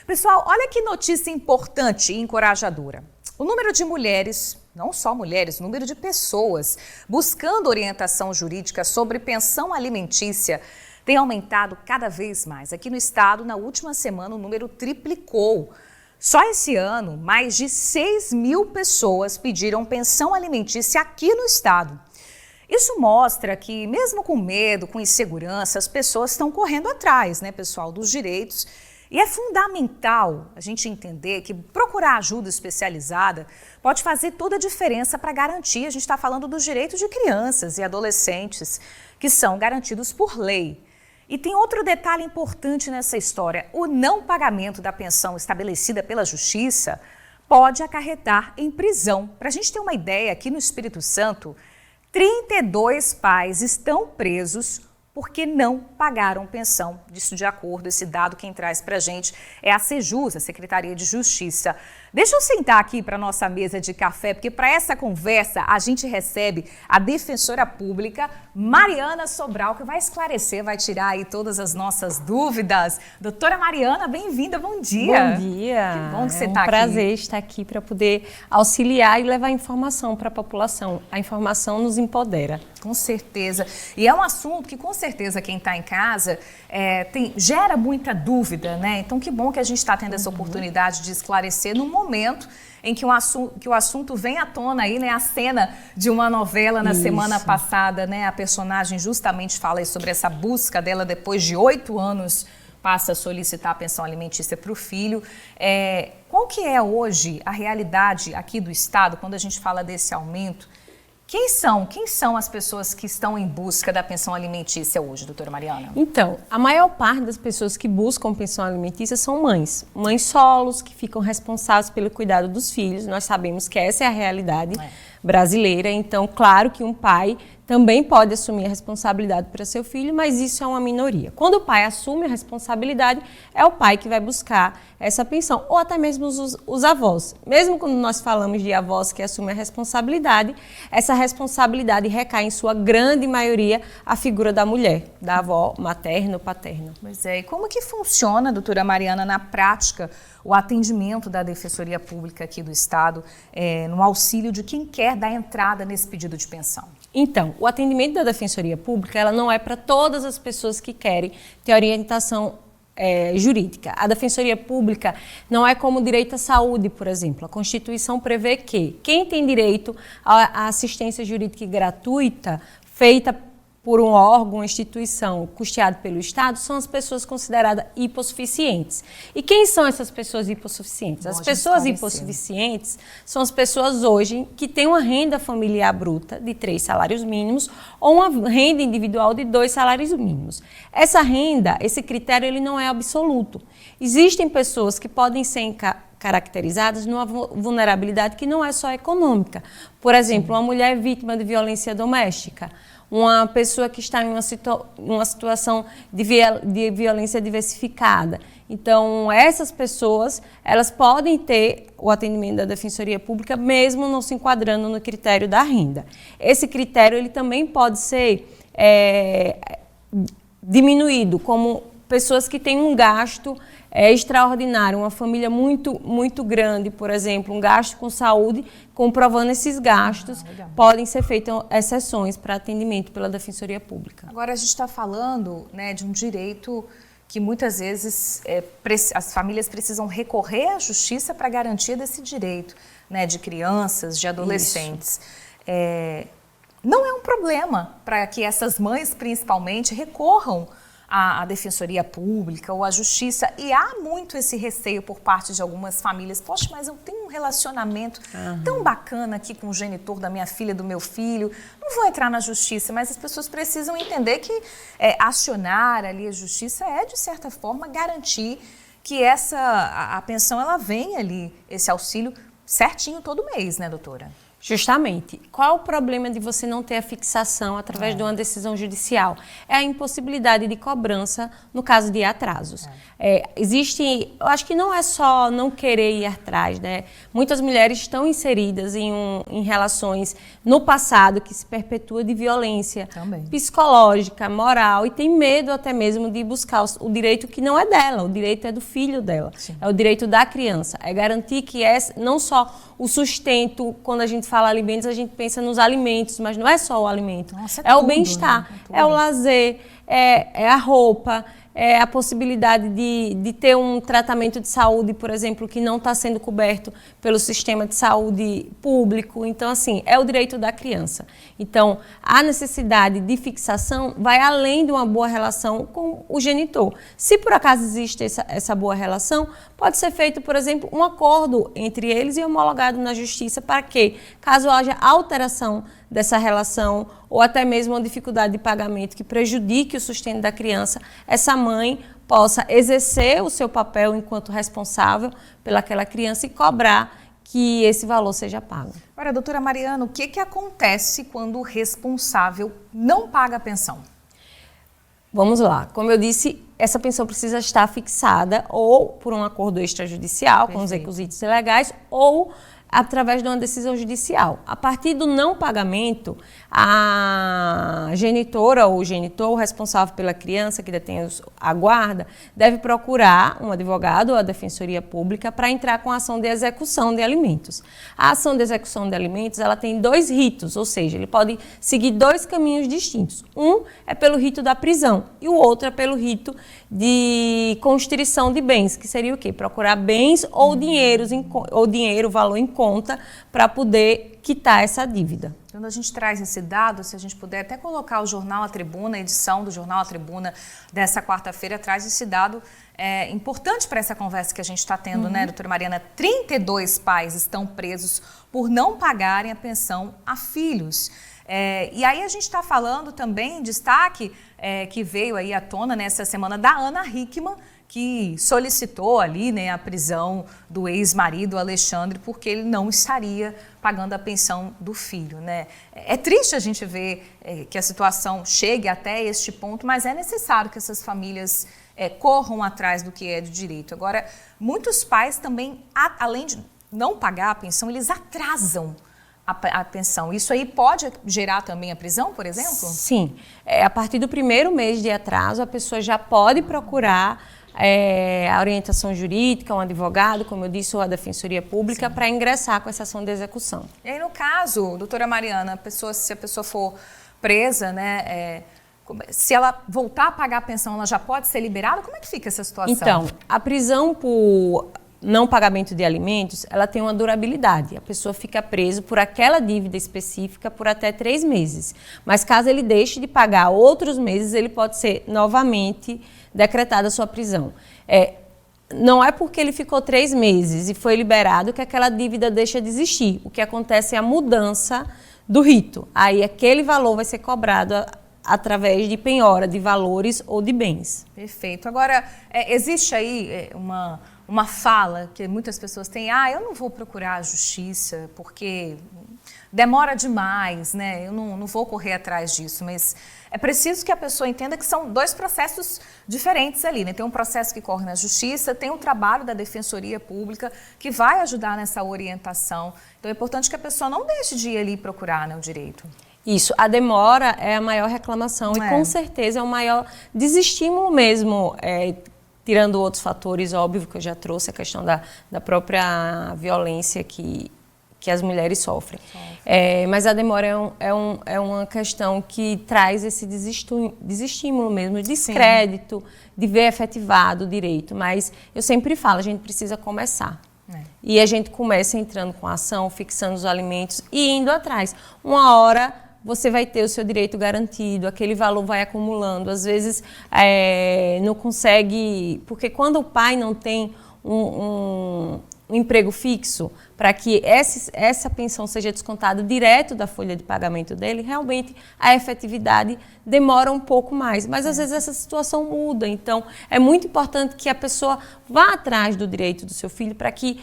Pessoal, olha que notícia importante e encorajadora. O número de mulheres, não só mulheres, o número de pessoas buscando orientação jurídica sobre pensão alimentícia tem aumentado cada vez mais. Aqui no estado, na última semana, o número triplicou. Só esse ano, mais de 6.000 pessoas pediram pensão alimentícia aqui no estado. Isso mostra que, mesmo com medo, com insegurança, as pessoas estão correndo atrás, né, pessoal, dos direitos. E é fundamental a gente entender que procurar ajuda especializada pode fazer toda a diferença para garantir, a gente está falando dos direitos de crianças e adolescentes, que são garantidos por lei. E tem outro detalhe importante nessa história: o não pagamento da pensão estabelecida pela Justiça pode acarretar em prisão. Para a gente ter uma ideia, aqui no Espírito Santo, 32 pais estão presos porque não pagaram pensão. Disso de acordo, esse dado quem traz para a gente é a Sejus, a Secretaria de Justiça. Deixa eu sentar aqui para a nossa mesa de café, porque para essa conversa a gente recebe a defensora pública Mariana Sobral, que vai esclarecer, vai tirar aí todas as nossas dúvidas. Doutora Mariana, bem-vinda, bom dia. Bom dia. Que bom que você está aqui. É um prazer estar aqui para poder auxiliar e levar informação para a população. A informação nos empodera. Com certeza. E é um assunto que, com certeza, quem está em casa gera muita dúvida, né? Então, que bom que a gente está tendo essa oportunidade de esclarecer num momento em que o assunto vem à tona aí, né? A cena de uma novela na semana passada, né? A personagem justamente fala aí sobre essa busca dela depois de 8 anos, passa a solicitar a pensão alimentícia para o filho. Qual que é hoje a realidade aqui do estado quando a gente fala desse aumento? Quem são as pessoas que estão em busca da pensão alimentícia hoje, doutora Mariana? Então, a maior parte das pessoas que buscam pensão alimentícia são mães. Mães solos, que ficam responsáveis pelo cuidado dos filhos. Nós sabemos que essa é a realidade brasileira. Então, claro que um pai também pode assumir a responsabilidade para seu filho, mas isso é uma minoria. Quando o pai assume a responsabilidade, é o pai que vai buscar essa pensão, ou até mesmo os avós. Mesmo quando nós falamos de avós que assumem a responsabilidade, essa responsabilidade recai em sua grande maioria a figura da mulher, da avó materna ou paterna. Pois é, e como que funciona, doutora Mariana, na prática, o atendimento da Defensoria Pública aqui do Estado no auxílio de quem quer dar entrada nesse pedido de pensão? Então, o atendimento da Defensoria Pública ela não é para todas as pessoas que querem ter orientação jurídica. A Defensoria Pública não é como o direito à saúde, por exemplo. A Constituição prevê que quem tem direito à assistência jurídica gratuita feita por um órgão, uma instituição custeado pelo Estado, são as pessoas consideradas hipossuficientes. E quem são essas pessoas hipossuficientes? As pessoas hipossuficientes são as pessoas hoje que têm uma renda familiar bruta de 3 salários mínimos ou uma renda individual de 2 salários mínimos. Essa renda, esse critério, ele não é absoluto. Existem pessoas que podem ser caracterizadas numa vulnerabilidade que não é só econômica. Por exemplo, uma mulher vítima de violência doméstica, uma pessoa que está em uma situação de violência diversificada. Então, essas pessoas, elas podem ter o atendimento da Defensoria Pública, mesmo não se enquadrando no critério da renda. Esse critério ele também pode ser diminuído, como pessoas que têm um gasto extraordinário, uma família muito, muito grande, por exemplo, um gasto com saúde, comprovando esses gastos, podem ser feitas exceções para atendimento pela Defensoria Pública. Agora, a gente está falando, né, de um direito que muitas vezes as famílias precisam recorrer à justiça para garantia desse direito, né, de crianças, de adolescentes. Não é um problema para que essas mães, principalmente, recorram à Defensoria Pública ou à Justiça, e há muito esse receio por parte de algumas famílias. Poxa, mas eu tenho um relacionamento tão bacana aqui com o genitor da minha filha, do meu filho, não vou entrar na Justiça, mas as pessoas precisam entender que acionar ali a Justiça de certa forma, garantir que a pensão ela venha ali, esse auxílio certinho todo mês, né, doutora? Justamente. Qual é o problema de você não ter a fixação através de uma decisão judicial? É a impossibilidade de cobrança no caso de atrasos. Existe, eu acho que não é só não querer ir atrás, né? Muitas mulheres estão inseridas em relações no passado que se perpetua de violência psicológica, moral, e tem medo até mesmo de buscar o direito que não é dela, o direito é do filho dela, é o direito da criança. É garantir que não só o sustento, quando a gente fala alimentos, a gente pensa nos alimentos, mas não é só o alimento. Nossa, é o bem-estar, né? É o lazer, é a roupa, é a possibilidade de ter um tratamento de saúde, por exemplo, que não está sendo coberto pelo sistema de saúde público. Então, assim, é o direito da criança. Então, a necessidade de fixação vai além de uma boa relação com o genitor. Se por acaso existe essa boa relação, pode ser feito, por exemplo, um acordo entre eles e homologado na justiça para que, caso haja alteração dessa relação ou até mesmo uma dificuldade de pagamento que prejudique o sustento da criança, essa mãe possa exercer o seu papel enquanto responsável pelaquela criança e cobrar que esse valor seja pago. Agora, doutora Mariana, o que acontece quando o responsável não paga a pensão? Vamos lá. Como eu disse, essa pensão precisa estar fixada ou por um acordo extrajudicial, com os requisitos legais, ou através de uma decisão judicial. A partir do não pagamento, a genitora ou o genitor, o responsável pela criança que detém a guarda, deve procurar um advogado ou a defensoria pública para entrar com a ação de execução de alimentos. A ação de execução de alimentos, ela tem 2 ritos, ou seja, ele pode seguir 2 caminhos distintos. Um é pelo rito da prisão e o outro é pelo rito de constrição de bens, que seria o quê? Procurar bens ou dinheiro, valor em conta, para poder quitar essa dívida. Quando a gente traz esse dado, se a gente puder até colocar o Jornal A Tribuna, a edição do Jornal A Tribuna dessa quarta-feira, traz esse dado importante para essa conversa que a gente está tendo, né, doutora Mariana? 32 pais estão presos por não pagarem a pensão a filhos. E aí a gente está falando também, destaque que veio aí à tona nessa semana da Ana Hickman, que solicitou ali, né, a prisão do ex-marido Alexandre porque ele não estaria pagando a pensão do filho, né? É triste a gente ver que a situação chegue até este ponto, mas é necessário que essas famílias corram atrás do que é de direito. Agora, muitos pais também, além de não pagar a pensão, eles atrasam a pensão. Isso aí pode gerar também a prisão, por exemplo? Sim. A partir do primeiro mês de atraso, a pessoa já pode procurar a orientação jurídica, um advogado, como eu disse, ou a defensoria pública, para ingressar com essa ação de execução. E aí, no caso, doutora Mariana, se a pessoa for presa, né, se ela voltar a pagar a pensão, ela já pode ser liberada? Como é que fica essa situação? Então, a prisão por não pagamento de alimentos, ela tem uma durabilidade. A pessoa fica presa por aquela dívida específica por até 3 meses. Mas caso ele deixe de pagar outros meses, ele pode ser novamente decretada a sua prisão. Não é porque ele ficou 3 meses e foi liberado que aquela dívida deixa de existir. O que acontece é a mudança do rito. Aí aquele valor vai ser cobrado através de penhora de valores ou de bens. Perfeito. Agora, existe aí uma fala que muitas pessoas têm, eu não vou procurar a justiça porque demora demais, né? Eu não vou correr atrás disso, mas é preciso que a pessoa entenda que são 2 processos diferentes ali, né? Tem um processo que corre na justiça, tem um trabalho da defensoria pública que vai ajudar nessa orientação. Então é importante que a pessoa não deixe de ir ali procurar, né, o direito. Isso, a demora é a maior reclamação e com certeza é o maior desestímulo mesmo, tirando outros fatores, óbvio que eu já trouxe a questão da própria violência que as mulheres sofrem. Mas a demora é uma questão que traz esse desestímulo mesmo, descrédito, de ver efetivado o direito. Mas eu sempre falo, a gente precisa começar. E a gente começa entrando com a ação, fixando os alimentos e indo atrás. Uma hora você vai ter o seu direito garantido, aquele valor vai acumulando. Às vezes não consegue, porque quando o pai não tem um emprego fixo, para que essa pensão seja descontada direto da folha de pagamento dele, realmente a efetividade demora um pouco mais. Mas às vezes essa situação muda. Então é muito importante que a pessoa vá atrás do direito do seu filho para que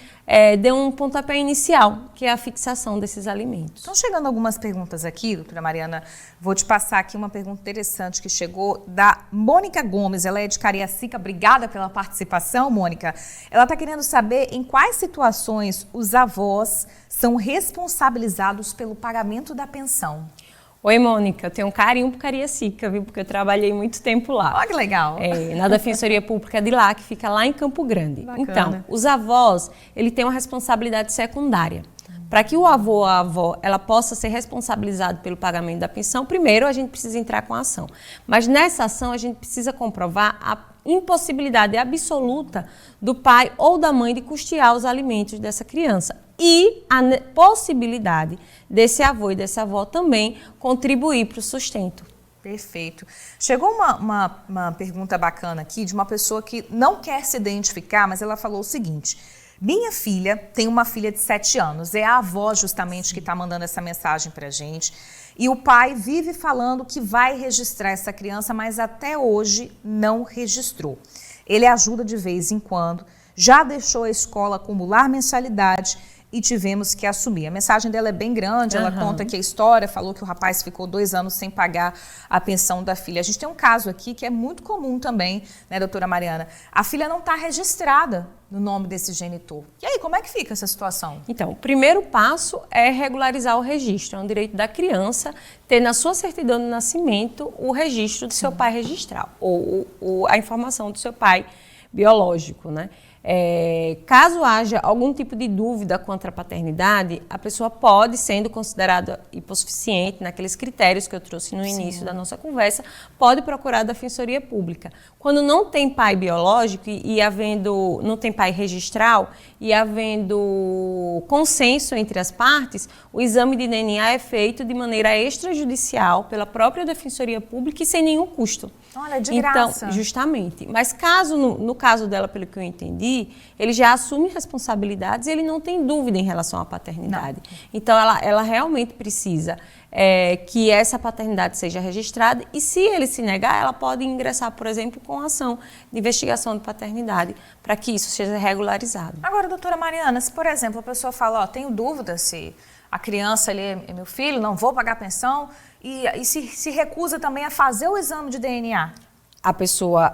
dê um pontapé inicial, que é a fixação desses alimentos. Estão chegando algumas perguntas aqui, doutora Mariana. Vou te passar aqui uma pergunta interessante que chegou da Mônica Gomes. Ela é de Cariacica. Obrigada pela participação, Mônica. Ela está querendo saber em quais situações os avós são responsabilizados pelo pagamento da pensão. Oi, Mônica, eu tenho um carinho por Cariacica, viu? Porque eu trabalhei muito tempo lá. Olha que legal. Na Defensoria Pública de lá, que fica lá em Campo Grande. Bacana. Então, os avós, ele tem uma responsabilidade secundária. Para que o avô ou a avó ela possa ser responsabilizado pelo pagamento da pensão, primeiro a gente precisa entrar com a ação. Mas nessa ação a gente precisa comprovar a impossibilidade absoluta do pai ou da mãe de custear os alimentos dessa criança. E a possibilidade desse avô e dessa avó também contribuir para o sustento. Perfeito. Chegou uma pergunta bacana aqui de uma pessoa que não quer se identificar, mas ela falou o seguinte: minha filha tem uma filha de 7 anos, é a avó justamente que está mandando essa mensagem para a gente, e o pai vive falando que vai registrar essa criança, mas até hoje não registrou. Ele ajuda de vez em quando, já deixou a escola acumular mensalidade e tivemos que assumir. A mensagem dela é bem grande, ela conta aqui a história, falou que o rapaz ficou 2 anos sem pagar a pensão da filha. A gente tem um caso aqui que é muito comum também, né, doutora Mariana? A filha não está registrada no nome desse genitor. E aí, como é que fica essa situação? Então, o primeiro passo é regularizar o registro. É um direito da criança ter na sua certidão de nascimento o registro do seu pai registral, ou a informação do seu pai biológico, né? Caso haja algum tipo de dúvida quanto à paternidade, a pessoa pode, sendo considerada hipossuficiente naqueles critérios que eu trouxe no início da nossa conversa, pode procurar a Defensoria Pública. Quando não tem pai biológico não tem pai registral e havendo consenso entre as partes, o exame de DNA é feito de maneira extrajudicial pela própria Defensoria Pública e sem nenhum custo. Olha, de graça. Então, justamente. Mas caso, no caso dela, pelo que eu entendi, ele já assume responsabilidades e ele não tem dúvida em relação à paternidade. Não. Então, ela realmente precisa que essa paternidade seja registrada e, se ele se negar, ela pode ingressar, por exemplo, com ação de investigação de paternidade para que isso seja regularizado. Agora, doutora Mariana, se, por exemplo, a pessoa fala, tenho dúvida se a criança ele é meu filho, não vou pagar pensão, e se recusa também a fazer o exame de DNA?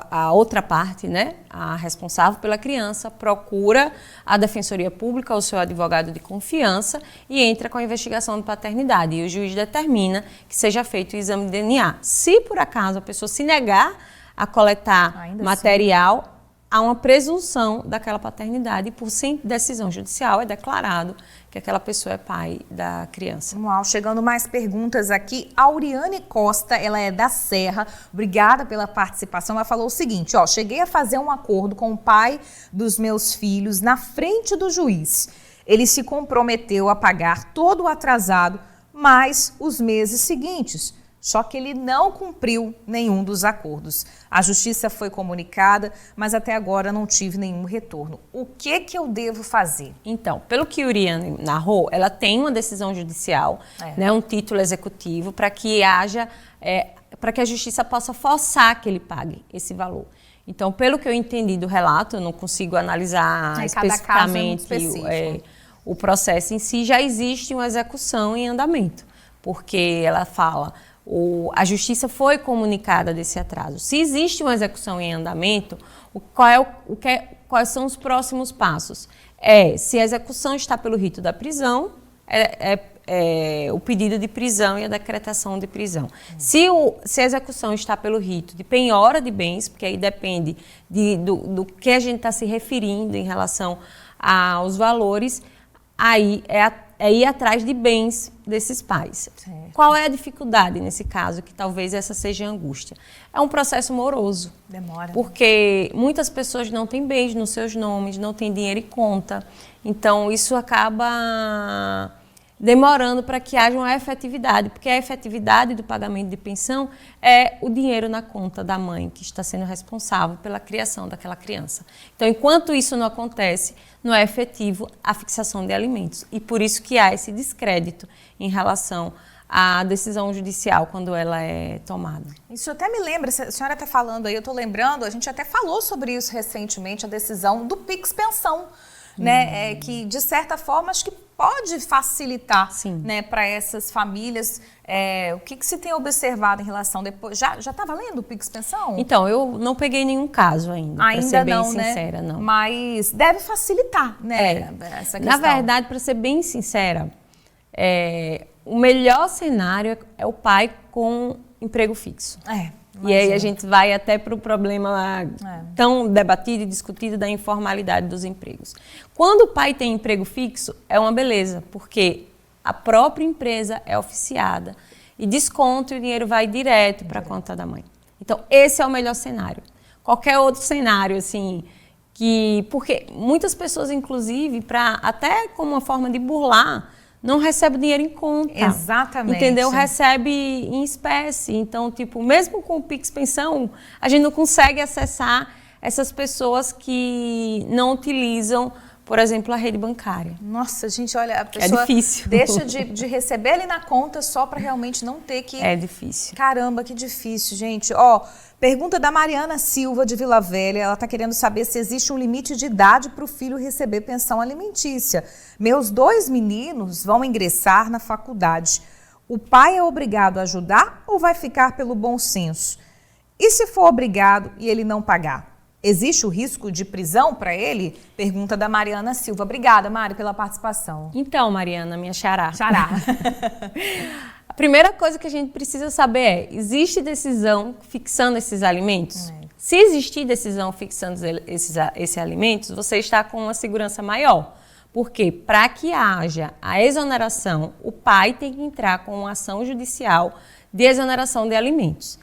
A outra parte, né, a responsável pela criança, procura a Defensoria Pública ou seu advogado de confiança e entra com a investigação de paternidade. E o juiz determina que seja feito o exame de DNA. Se, por acaso, a pessoa se negar a coletar material, há uma presunção daquela paternidade e, por sem decisão judicial, é declarado que aquela pessoa é pai da criança. Uau, chegando mais perguntas aqui. A Auriane Costa, ela é da Serra, obrigada pela participação. Ela falou o seguinte, cheguei a fazer um acordo com o pai dos meus filhos na frente do juiz. Ele se comprometeu a pagar todo o atrasado, mais os meses seguintes. Só que ele não cumpriu nenhum dos acordos. A justiça foi comunicada, mas até agora não tive nenhum retorno. O que eu devo fazer? Então, pelo que a Uriane narrou, ela tem uma decisão judicial, né, um título executivo, para que para que a justiça possa forçar que ele pague esse valor. Então, pelo que eu entendi do relato, eu não consigo analisar especificamente o processo em si, já existe uma execução em andamento, porque ela fala... A justiça foi comunicada desse atraso. Se existe uma execução em andamento, quais são os próximos passos? Se a execução está pelo rito da prisão, o pedido de prisão e a decretação de prisão. Se a execução está pelo rito de penhora de bens, porque aí depende do que a gente está se referindo em relação aos valores, aí é ir atrás de bens desses pais. Certo. Qual é a dificuldade nesse caso, que talvez essa seja a angústia? É um processo moroso. Demora. Porque muitas pessoas não têm bens nos seus nomes, não têm dinheiro em conta. Então, isso acaba demorando para que haja uma efetividade, porque a efetividade do pagamento de pensão é o dinheiro na conta da mãe que está sendo responsável pela criação daquela criança. Então, enquanto isso não acontece, não é efetivo a fixação de alimentos. E por isso que há esse descrédito em relação à decisão judicial quando ela é tomada. Isso até me lembra, a senhora está falando aí, eu estou lembrando, a gente até falou sobre isso recentemente, a decisão do Pix Pensão, né? Que de certa forma acho que pode facilitar, né, para essas famílias. O que se tem observado em relação depois? Já está valendo o Pix Pensão? Então, eu não peguei nenhum caso ainda, para ser bem sincera, né? não. Mas deve facilitar, né, essa questão. Na verdade, para ser bem sincera, o melhor cenário é o pai com emprego fixo. E aí a gente vai até para o problema tão debatido e discutido da informalidade dos empregos. Quando o pai tem emprego fixo, é uma beleza, porque a própria empresa é oficiada e desconto e o dinheiro vai direto para a conta da mãe. Então, esse é o melhor cenário. Qualquer outro cenário, assim, porque muitas pessoas, inclusive, até como uma forma de burlar, não recebe o dinheiro em conta. Exatamente. Entendeu? Recebe em espécie. Então, tipo, mesmo com o Pix Pensão, a gente não consegue acessar essas pessoas que não utilizam, por exemplo, a rede bancária. Nossa, gente, olha, a pessoa deixa de receber ali na conta só para realmente não ter que... É difícil. Caramba, que difícil, gente. Pergunta da Mariana Silva, de Vila Velha. Ela está querendo saber se existe um limite de idade para o filho receber pensão alimentícia. Meus 2 meninos vão ingressar na faculdade. O pai é obrigado a ajudar ou vai ficar pelo bom senso? E se for obrigado e ele não pagar? Existe o risco de prisão para ele? Pergunta da Mariana Silva. Obrigada, Mari, pela participação. Então, Mariana, minha xará. Xará. A primeira coisa que a gente precisa saber existe decisão fixando esses alimentos? Se existir decisão fixando esses alimentos, você está com uma segurança maior. Porque para que haja a exoneração, o pai tem que entrar com uma ação judicial de exoneração de alimentos.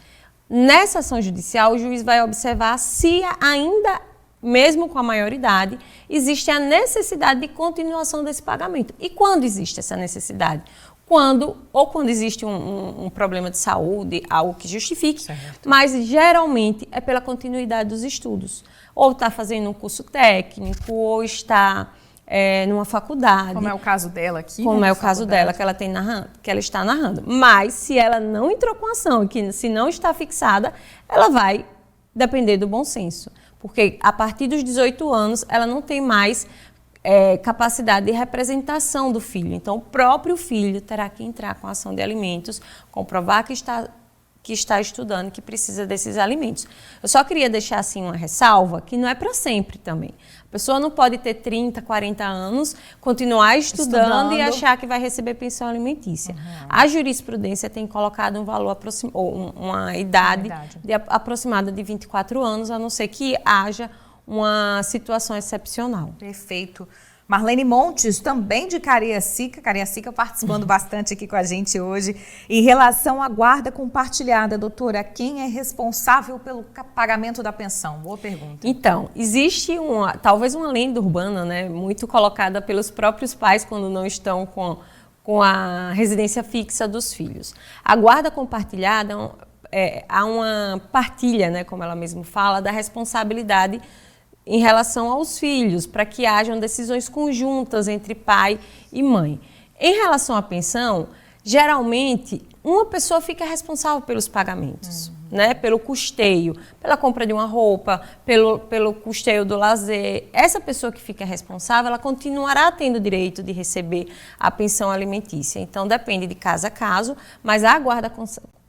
Nessa ação judicial, o juiz vai observar se ainda, mesmo com a maioridade, existe a necessidade de continuação desse pagamento. E quando existe essa necessidade? Quando existe um problema de saúde, algo que justifique, mas geralmente é pela continuidade dos estudos. Ou está fazendo um curso técnico, ou está numa faculdade. Como é o caso dela aqui. Como é o caso dela, que ela está narrando. Mas se ela não entrou com ação e que se não está fixada, ela vai depender do bom senso. Porque a partir dos 18 anos, ela não tem mais capacidade de representação do filho. Então, o próprio filho terá que entrar com a ação de alimentos, comprovar que está estudando, que precisa desses alimentos. Eu só queria deixar assim uma ressalva, que não é para sempre também. A pessoa não pode ter 30, 40 anos, continuar estudando e achar que vai receber pensão alimentícia. A jurisprudência tem colocado um valor uma idade aproximada de 24 anos, a não ser que haja uma situação excepcional. Perfeito. Marlene Montes, também de Cariacica participando bastante aqui com a gente hoje. Em relação à guarda compartilhada, doutora, quem é responsável pelo pagamento da pensão? Boa pergunta. Então, existe talvez uma lenda urbana, né, muito colocada pelos próprios pais quando não estão com a residência fixa dos filhos. A guarda compartilhada, há uma partilha, né, como ela mesma fala, da responsabilidade em relação aos filhos, para que hajam decisões conjuntas entre pai e mãe. Em relação à pensão, geralmente, uma pessoa fica responsável pelos pagamentos, né? Pelo custeio, pela compra de uma roupa, pelo custeio do lazer. Essa pessoa que fica responsável, ela continuará tendo o direito de receber a pensão alimentícia. Então, depende de caso a caso, mas a guarda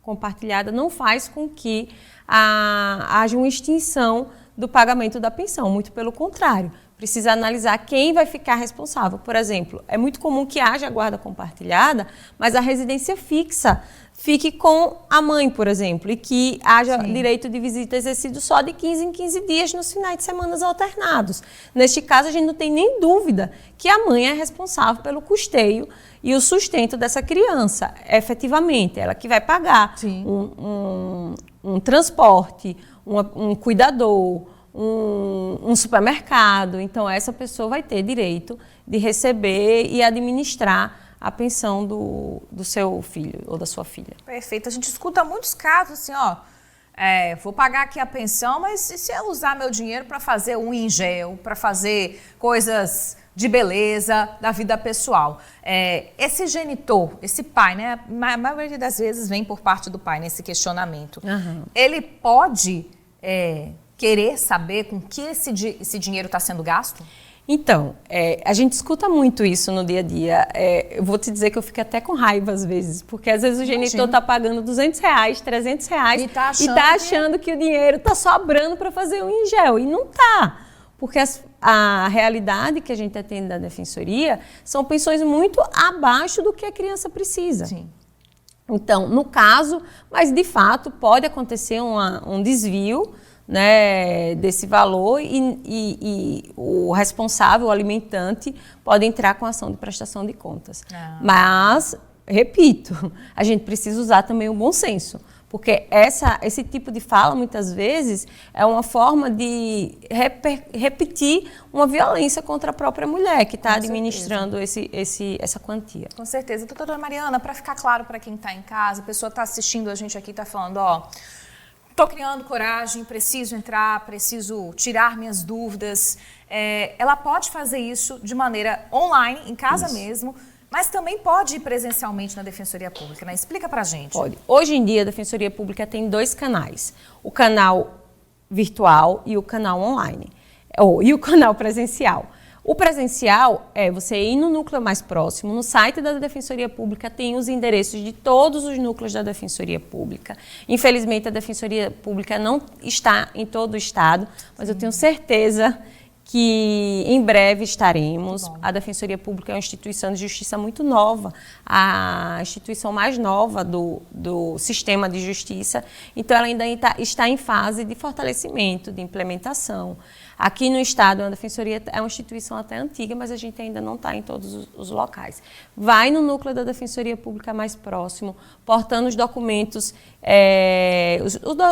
compartilhada não faz com que haja uma extinção do pagamento da pensão, muito pelo contrário. Precisa analisar quem vai ficar responsável. Por exemplo, é muito comum que haja guarda compartilhada, mas a residência fixa fique com a mãe, por exemplo, e que haja direito de visita exercido só de 15 em 15 dias nos finais de semana alternados. Neste caso, a gente não tem nem dúvida que a mãe é responsável pelo custeio e o sustento dessa criança, efetivamente. Ela que vai pagar um transporte, um cuidador, um supermercado. Então, essa pessoa vai ter direito de receber e administrar a pensão do seu filho ou da sua filha. Perfeito. A gente escuta muitos casos assim, ó, vou pagar aqui a pensão, mas e se eu usar meu dinheiro para fazer unha em gel, para fazer coisas de beleza da vida pessoal? Esse genitor, esse pai, né, a maioria das vezes vem por parte do pai nesse questionamento. Ele pode querer saber com que esse dinheiro está sendo gasto? Então, a gente escuta muito isso no dia a dia. Eu vou te dizer que eu fico até com raiva às vezes, porque às vezes o genitor está pagando R$200, R$300 e tá achando que o dinheiro está sobrando para fazer um em gel. E não está, porque a realidade que a gente atende da Defensoria são pensões muito abaixo do que a criança precisa. Sim. Então, no caso, mas de fato pode acontecer um desvio, né, desse valor e o responsável, o alimentante, pode entrar com ação de prestação de contas. Mas, repito, a gente precisa usar também o bom senso, porque esse tipo de fala, muitas vezes, é uma forma de repetir uma violência contra a própria mulher que está administrando essa quantia. Com certeza. Doutora Mariana, para ficar claro para quem está em casa, a pessoa está assistindo a gente aqui, está falando, ó, estou criando coragem, preciso entrar, preciso tirar minhas dúvidas. Ela pode fazer isso de maneira online, em casa mesmo, mas também pode ir presencialmente na Defensoria Pública, né? Explica pra gente. Pode. Hoje em dia, a Defensoria Pública tem 2 canais. O canal virtual e o canal online. E o canal presencial. O presencial é você ir no núcleo mais próximo, no site da Defensoria Pública tem os endereços de todos os núcleos da Defensoria Pública. Infelizmente, a Defensoria Pública não está em todo o estado, mas eu tenho certeza que em breve estaremos. A Defensoria Pública é uma instituição de justiça muito nova, a instituição mais nova do sistema de justiça, então ela ainda está em fase de fortalecimento, de implementação. Aqui no estado, a Defensoria é uma instituição até antiga, mas a gente ainda não está em todos os locais. Vai no núcleo da Defensoria Pública mais próximo, portando os documentos,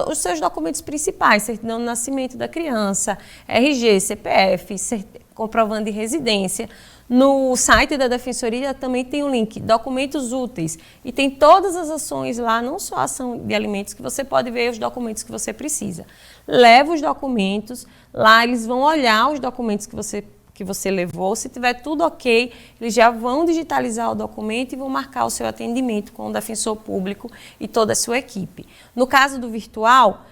os seus documentos principais, certidão de nascimento da criança, RG, CPF, comprovando de residência. No site da Defensoria também tem um link, documentos úteis, e tem todas as ações lá, não só a ação de alimentos, que você pode ver os documentos que você precisa. Leva os documentos, lá eles vão olhar os documentos que você levou, se tiver tudo ok, eles já vão digitalizar o documento e vão marcar o seu atendimento com o defensor público e toda a sua equipe. No caso do virtual,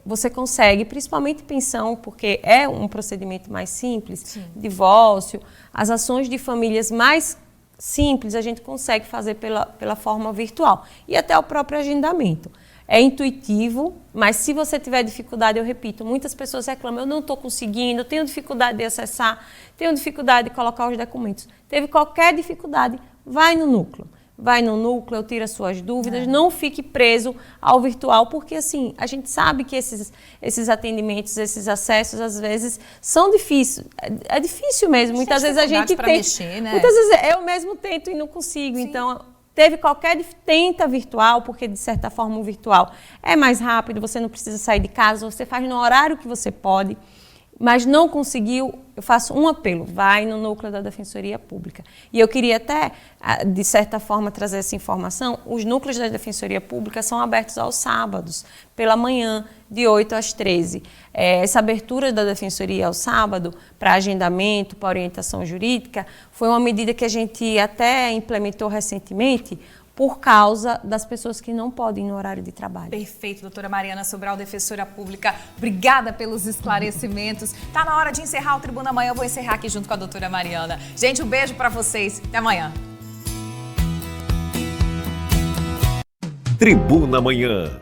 você consegue, principalmente pensão, porque é um procedimento mais simples, sim, divórcio, as ações de famílias mais simples a gente consegue fazer pela forma virtual e até o próprio agendamento. É intuitivo, mas se você tiver dificuldade, eu repito, muitas pessoas reclamam, eu não estou conseguindo, eu tenho dificuldade de acessar, tenho dificuldade de colocar os documentos. Teve qualquer dificuldade, vai no núcleo. Vai no núcleo, tira suas dúvidas, não fique preso ao virtual, porque assim, a gente sabe que esses atendimentos, esses acessos, às vezes, são difíceis. É difícil mesmo, muitas vezes a gente tenta, mexer, né? Muitas vezes eu mesmo tento e não consigo, sim. Então, tenta virtual, porque de certa forma o virtual é mais rápido, você não precisa sair de casa, você faz no horário que você pode. Mas não conseguiu, eu faço um apelo, vai no núcleo da Defensoria Pública. E eu queria até, de certa forma, trazer essa informação. Os núcleos da Defensoria Pública são abertos aos sábados, pela manhã, de 8 às 13. Essa abertura da Defensoria ao sábado, para agendamento, para orientação jurídica, foi uma medida que a gente até implementou recentemente, por causa das pessoas que não podem ir no horário de trabalho. Perfeito, doutora Mariana Sobral, Defensora Pública. Obrigada pelos esclarecimentos. Tá na hora de encerrar o Tribuna Amanhã. Eu vou encerrar aqui junto com a doutora Mariana. Gente, um beijo para vocês. Até amanhã. Tribuna Amanhã.